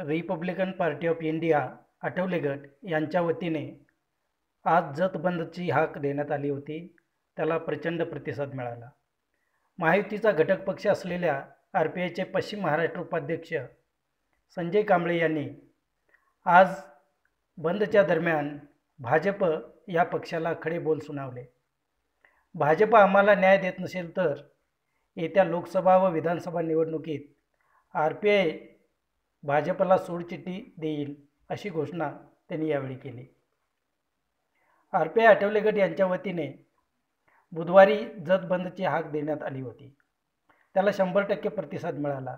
Republican Party of India Athawale गट यांच्या वतीने आज जत बंदची हाक देण्यात आली होती। त्याला प्रचंड प्रतिसाद मिळाला। महायुतीचा घटक पक्ष असलेल्या आरपीआयचे पश्चिम महाराष्ट्र उपाध्यक्ष संजय कांबळे यांनी आज बंदच्या दरम्यान भाजप या पक्षाला खडे बोल सुनावले। भाजप आम्हाला न्याय देत नसेल तर येत्या लोकसभा व विधानसभा निवडणुकीत आरपीआय भाजपला सोडचिठ्ठी देईल अशी घोषणा त्यांनी यावेळी केली। आरपीआय आठवले गट यांच्या वतीने बुधवारी जत बंदची हाक देण्यात आली होती। त्याला 100% प्रतिसाद मिळाला।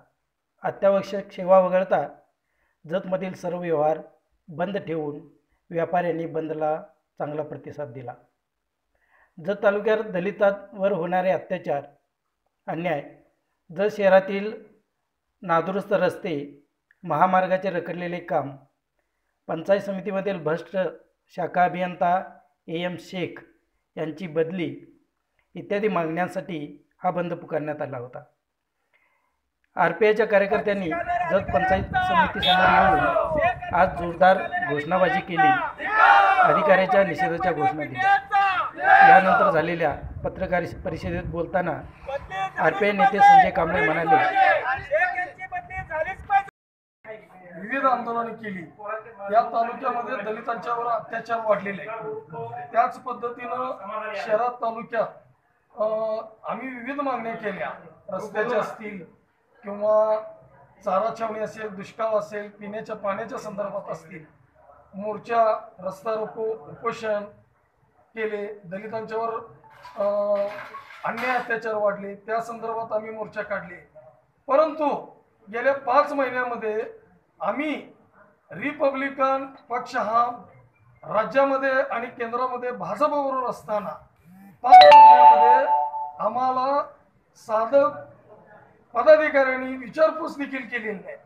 अत्यावश्यक सेवा वगळता जतमधील सर्व व्यवहार बंद ठेवून व्यापाऱ्यांनी बंदला चांगला प्रतिसाद दिला। जत तालुक्यात दलितांवर होणारे अत्याचार, अन्याय, जत शहरातील नादुरुस्त रस्ते, महामार्गाचे रखडलेले काम, पंचायत समितीमधील भ्रष्ट शाखा अभियंता AM शेख यांची बदली इत्यादी मागण्यांसाठी हा बंद पुकारण्यात आला होता। आरपीआयच्या कार्यकर्त्यांनी जत पंचायत समितीसमोर येऊन आज जोरदार घोषणाबाजी केली, अधिकाऱ्याच्या निषेधाच्या घोषणा दिल्या। यानंतर झालेल्या पत्रकार परिषदेत बोलताना आरपीआय नेते संजय कांबळे म्हणाले, विविध आंदोलने केली, या तालुक्यामध्ये दलितांच्यावर अत्याचार वाढलेले, त्याच पद्धतीनं शहरात तालुक्यात आम्ही विविध मागण्या केल्या, रस्त्याच्या असतील किंवा चारा छावणी असेल, दुष्काळ असेल, पिण्याच्या पाण्याच्या संदर्भात असतील, मोर्चा, रस्ता रोको, उपोषण केले। दलितांच्यावर अन्याय अत्याचार वाढले, त्या संदर्भात आम्ही मोर्चा काढले। परंतु गेल्या 5 महिन्यामध्ये आम्ही रिपब्लिकन पक्ष हा राज्यामध्ये आणि केंद्रामध्ये भाजपबरोबर असताना 5 महिन्यामध्ये आम्हाला साधक पदाधिकाऱ्यांनी विचारपूस देखील केलेली नाही।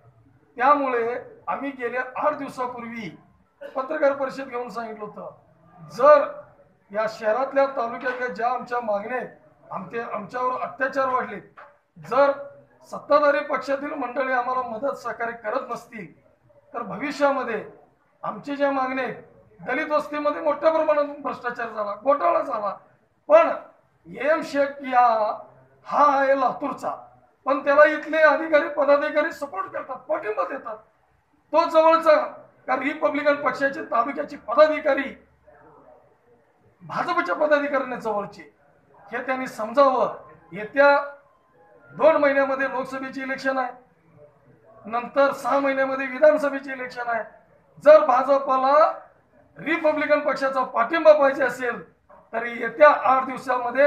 त्यामुळे आम्ही गेल्या 8 दिवसापूर्वी पत्रकार परिषद घेऊन सांगितलं होतं, जर या शहरातल्या तालुक्यातल्या ज्या आमच्या मागण्या आहेत, आमच्यावर अत्याचार वाढले, जर सत्ताधारी पक्षातील मंडळी आम्हाला मदत सहकार्य करत नसतील तर भविष्यामध्ये आमची ज्या मागण्या आहेत, दलित वस्तीमध्ये मोठ्या प्रमाणात भ्रष्टाचार झाला, घोटाळा झाला, पण AM शेख हा आहे लातूरचा, पण त्याला इथले अधिकारी पदाधिकारी सपोर्ट करतात, पाठिंबा देतात। तो जवळचा का रिपब्लिकन पक्षाचे तालुक्याचे पदाधिकारी भाजपच्या पदाधिकाऱ्यांना जवळचे, हे त्यांनी समजावं। येत्या 2 महिन्यामध्ये लोकसभेचे इलेक्शन आहे, नंतर 6 महिन्यामध्ये विधानसभेचे इलेक्शन आहे। जर भाजपला रिपब्लिकन पक्षाचा पाठिंबा पाहिजे असेल तर येत्या 8 दिवसामध्ये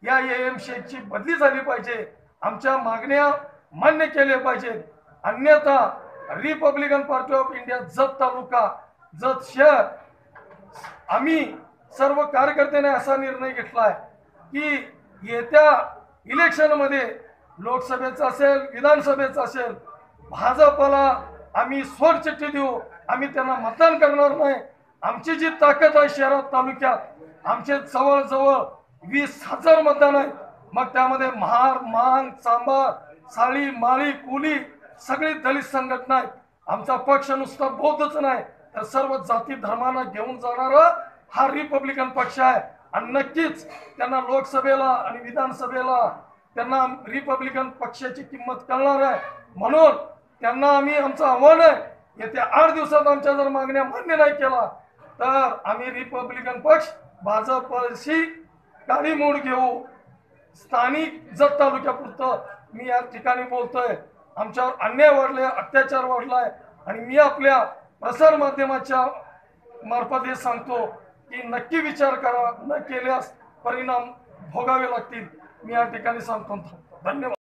या AM शेखची बदली झाली पाहिजे, आमच्या मागण्या मान्य केल्या पाहिजेत। अन्यथा Republican Party of India Jat taluka, Jat शहर, आम्ही सर्व कार्यकर्त्यांनी असा निर्णय घेतलाय की येत्या इलेक्शनमध्ये लोकसभेचा असेल, विधानसभेचा असेल, भाजपला आम्ही सोडचिठ्ठी देऊ, आम्ही त्यांना मतदान करणार नाही। आमची जी ताकद आहे शहरात तालुक्यात, आमचे जवळजवळ 20,000 मतदान आहे। मग त्यामध्ये महार, मांग, चांबार, साळी, माळी, कोली सगळी दलित संघटना आहेत। आमचा पक्ष नुसता बौद्धच नाही तर सर्व जाती धर्मांना घेऊन जाणारा हा रिपब्लिकन पक्ष आहे। आणि नक्कीच त्यांना लोकसभेला आणि विधानसभेला त्यांना रिपब्लिकन पक्षाची किंमत कळणार आहे। म्हणून त्यांना आम्ही आमचं आव्हान आहे, येत्या 8 दिवसात आमच्या जर मागण्या मान्य नाही केला तर आम्ही रिपब्लिकन पक्ष भाजपशी काळी मोड घेऊ। स्थानिक जत तालुक्यापुरतं मी या ठिकाणी बोलतोय, आमच्यावर अन्याय वाढलाय, अत्याचार वाढलाय, आणि मी आपल्या प्रसार माध्यमाच्या मार्फत हे सांगतो की नक्की विचार करा, न केल्यास परिणाम भोगावे लागतील। मी या ठिकाणी सांगतो। धन्यवाद।